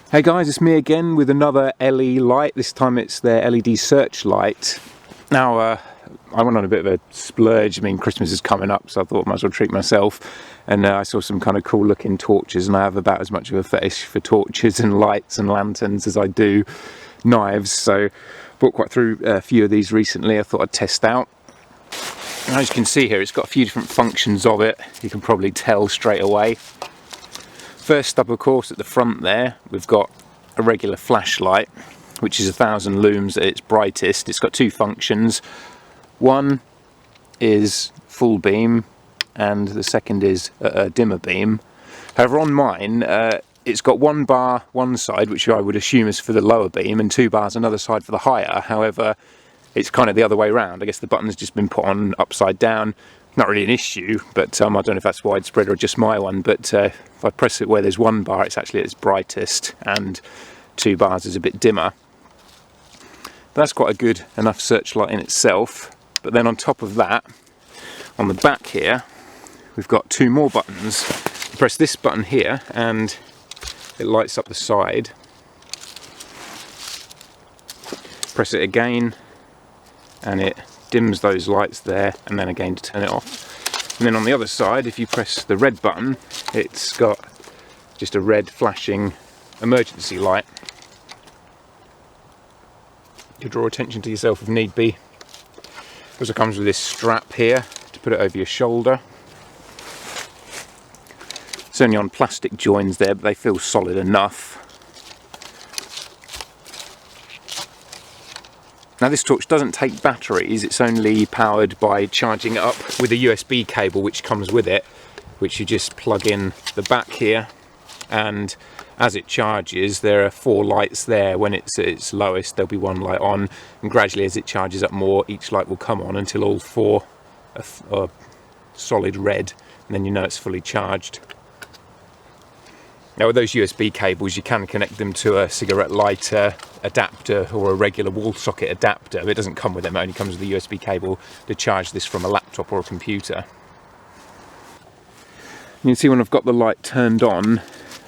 Hey guys, it's me again with another LE light. This time it's their LED Searchlight. Now, I went on a bit of a splurge. I mean, Christmas is coming up, so I thought I might as well treat myself. And I saw some kind of cool looking torches, and I have about as much of a fetish for torches and lights and lanterns as I do knives. So bought quite through a few of these recently. I thought I'd test out. And as you can see here, it's got a few different functions of it. You can probably tell straight away. First up, of course, at the front there, we've got a regular flashlight, which is 1000 lums at its brightest. It's got two functions. One is full beam, and the second is a dimmer beam. However, on mine, it's got one bar one side, which I would assume is for the lower beam, and two bars another side for the higher. However, it's kind of the other way around. I guess the button's just been put on upside down. Not really an issue, but I don't know if that's widespread or just my one, but if I press it where there's one bar, it's actually at its brightest, and two bars is a bit dimmer. But that's quite a good enough searchlight in itself. But then on top of that, on the back here, we've got two more buttons. You press this button here, and it lights up the side. Press it again, and it dims those lights there, and then again to turn it off. And then on the other side, if you press the red button, it's got just a red flashing emergency light. You draw attention to yourself if need be. It also comes with this strap here to put it over your shoulder. It's only on plastic joins there, but they feel solid enough. Now, this torch doesn't take batteries, it's only powered by charging it up with a USB cable which comes with it, which you just plug in the back here, and as it charges there are 4 lights there. When it's at its lowest there'll be one light on, and gradually as it charges up more each light will come on until all 4 are solid red, and then you know it's fully charged. Now, with those USB cables, you can connect them to a cigarette lighter adapter or a regular wall socket adapter. It doesn't come with them, it only comes with a USB cable to charge this from a laptop or a computer. You can see when I've got the light turned on,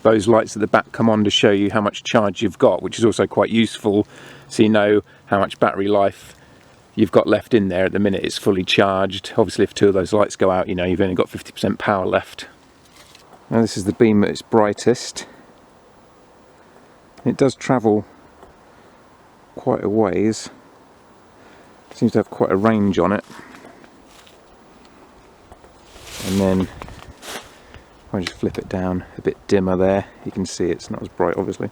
those lights at the back come on to show you how much charge you've got, which is also quite useful, so you know how much battery life you've got left in there at the minute it's fully charged. Obviously, if 2 of those lights go out, you know you've only got 50% power left. Now, this is the beam at its brightest. It does travel quite a ways. It seems to have quite a range on it. And then if I just flip it down a bit dimmer there, you can see it's not as bright, obviously.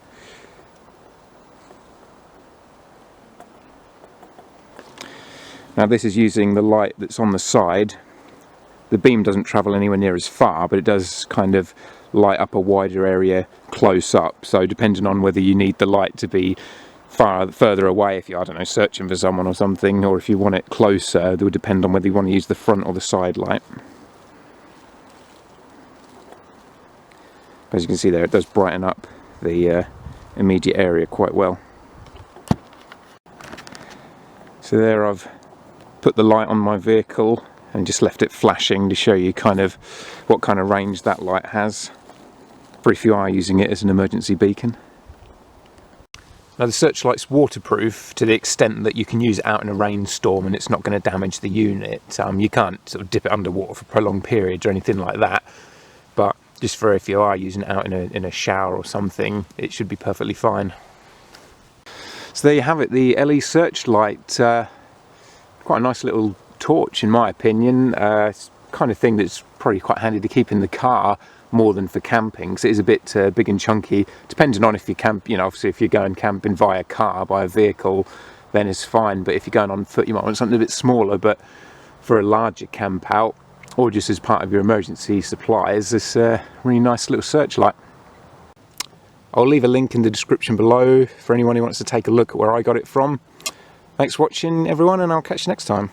Now, this is using the light that's on the side. The beam doesn't travel anywhere near as far, but it does kind of light up a wider area close up. So depending on whether you need the light to be further away, if you're, I don't know, searching for someone or something, or if you want it closer, it would depend on whether you want to use the front or the side light. As you can see there, it does brighten up the immediate area quite well. So there I've put the light on my vehicle and just left it flashing to show you kind of what kind of range that light has, for if you are using it as an emergency beacon. Now, the Searchlight's waterproof to the extent that you can use it out in a rainstorm and it's not going to damage the unit. You can't sort of dip it underwater for prolonged periods or anything like that, but just for if you are using it out in a shower or something, it should be perfectly fine. So there you have it, the LE Searchlight. Quite a nice little torch in my opinion. It's the kind of thing that's probably quite handy to keep in the car more than for camping, because it is a bit big and chunky, depending on if you camp, you know, obviously if you're going camping via car, by a vehicle, then it's fine, but if you're going on foot you might want something a bit smaller. But for a larger camp out, or just as part of your emergency supplies, this really nice little searchlight. I'll leave a link in the description below for anyone who wants to take a look at where I got it from. Thanks for watching everyone, and I'll catch you next time.